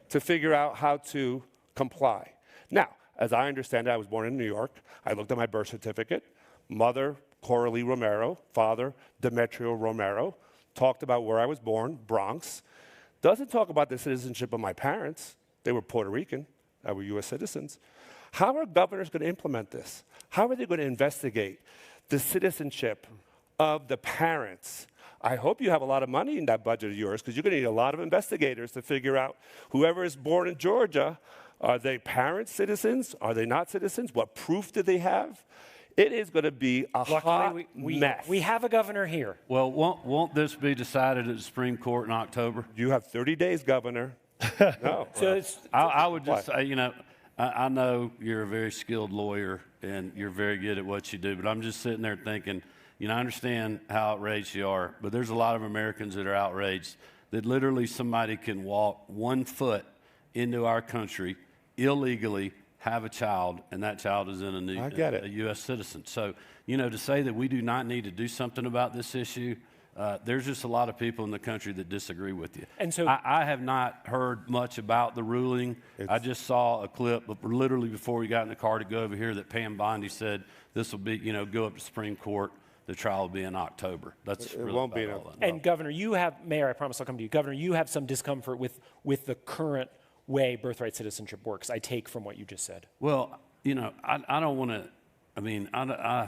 D: to figure out how to comply. Now, as I understand it, I was born in New York. I looked at my birth certificate. Mother, Coralie Romero. Father, Demetrio Romero. Talked about where I was born, Bronx. Doesn't talk about the citizenship of my parents. They were Puerto Rican. They were U.S. citizens. How are governors going to implement this? How are they going to investigate the citizenship of the parents? I hope you have a lot of money in that budget of yours, because you're going to need a lot of investigators to figure out whoever is born in Georgia, are they parent citizens? Are they not citizens? What proof do they have? It is going to be a hot mess.
A: We have a governor here.
B: Well, won't this be decided at the Supreme Court in October?
D: You have 30 days, Governor. No.
A: So
B: I would just say, I know you're a very skilled lawyer and you're very good at what you do, but I'm just sitting there thinking, I understand how outraged you are, but there's a lot of Americans that are outraged that literally somebody can walk 1 foot into our country illegally, have a child, and that child is in a U.S. citizen. So, to say that we do not need to do something about this issue, there's just a lot of people in the country that disagree with you. And so I have not heard much about the ruling. I just saw a clip literally before we got in the car to go over here that Pam Bondi said this will be, go up to Supreme Court. The trial will be in October. That's
D: it
B: really
D: won't be
B: all that.
A: And Governor, Mayor, I promise I'll come to you. Governor, you have some discomfort with the current way birthright citizenship works, I take from what you just said.
B: Well, I don't want to, I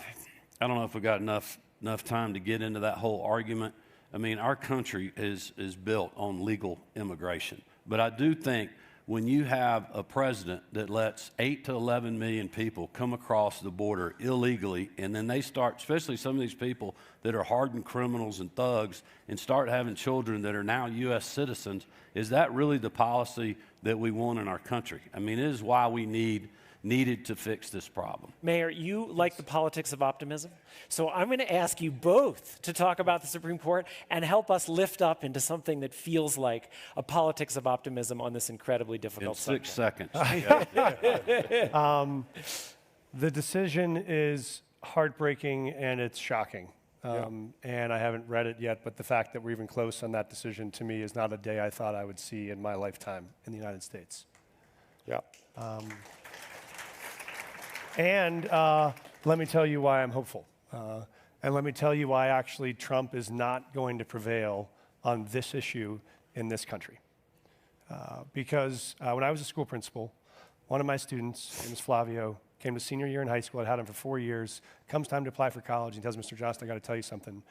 B: don't know if we got enough time to get into that whole argument. Our country is built on legal immigration. But I do think when you have a president that lets 8 to 11 million people come across the border illegally, and then they start, especially some of these people that are hardened criminals and thugs, and start having children that are now U.S. citizens, is that really the policy that we want in our country? I mean, it is why we needed to fix this problem.
A: Mayor, you like the politics of optimism, so I'm going to ask you both to talk about the Supreme Court and help us lift up into something that feels like a politics of optimism on this incredibly difficult subject.
B: 6 seconds.
C: The decision is heartbreaking and it's shocking. And I haven't read it yet, but the fact that we're even close on that decision to me is not a day I thought I would see in my lifetime in the United States.
D: Yeah.
C: And let me tell you why I'm hopeful. And let me tell you why actually Trump is not going to prevail on this issue in this country. Because when I was a school principal, one of my students, his name is Flavio, came to senior year in high school. I'd had him for 4 years. Comes time to apply for college. He tells Mr. Johnston, I got to tell you something.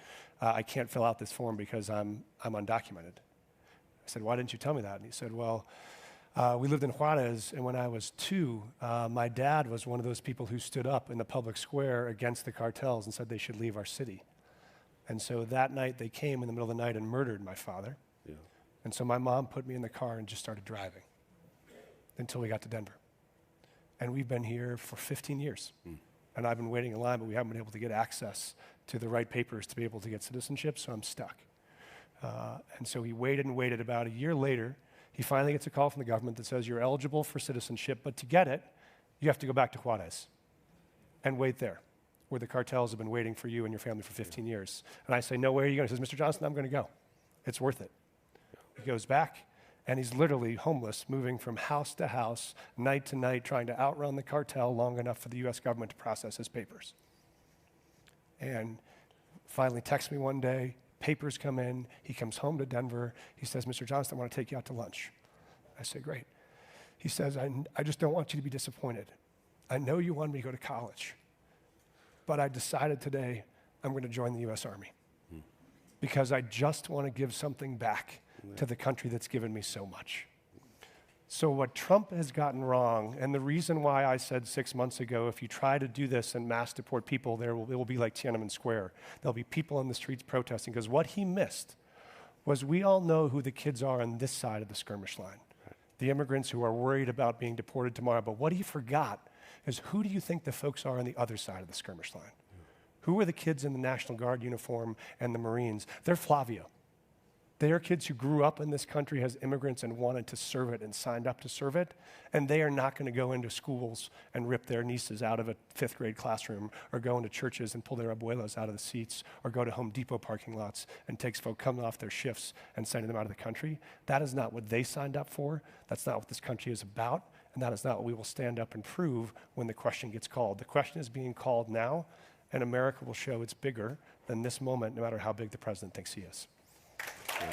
C: I can't fill out this form because I'm undocumented. I said, why didn't you tell me that? And he said, well, we lived in Juarez, and when I was 2, my dad was one of those people who stood up in the public square against the cartels and said they should leave our city. And so that night they came in the middle of the night and murdered my father. Yeah. And so my mom put me in the car and just started driving until we got to Denver. And we've been here for 15 years. And I've been waiting in line, but we haven't been able to get access to the right papers to be able to get citizenship, so I'm stuck. And so he waited and waited. About a year later, he finally gets a call from the government that says you're eligible for citizenship, but to get it, you have to go back to Juarez and wait there, where the cartels have been waiting for you and your family for 15 years. And I say, no, where are you going? He says, Mr. Johnston, I'm going to go. It's worth it. He goes back, and he's literally homeless, moving from house to house, night to night, trying to outrun the cartel long enough for the U.S. government to process his papers. And finally texts me one day, papers come in, he comes home to Denver, he says, Mr. Johnston, I want to take you out to lunch. I say, great. He says, I just don't want you to be disappointed. I know you wanted me to go to college, but I decided today I'm going to join the U.S. Army because I just want to give something back to the country that's given me so much. So what Trump has gotten wrong, and the reason why I said 6 months ago, if you try to do this and mass deport people, it will be like Tiananmen Square. There'll be people in the streets protesting, because what he missed was we all know who the kids are on this side of the skirmish line, the immigrants who are worried about being deported tomorrow. But what he forgot is, who do you think the folks are on the other side of the skirmish line? Who are the kids in the National Guard uniform and the Marines? They're Flavio. They are kids who grew up in this country as immigrants and wanted to serve it and signed up to serve it, and they are not going to go into schools and rip their nieces out of a 5th grade classroom, or go into churches and pull their abuelas out of the seats, or go to Home Depot parking lots and take folks coming off their shifts and sending them out of the country. That is not what they signed up for. That's not what this country is about, and that is not what we will stand up and prove when the question gets called. The question is being called now, and America will show it's bigger than this moment, no matter how big the president thinks he is.
B: Yeah.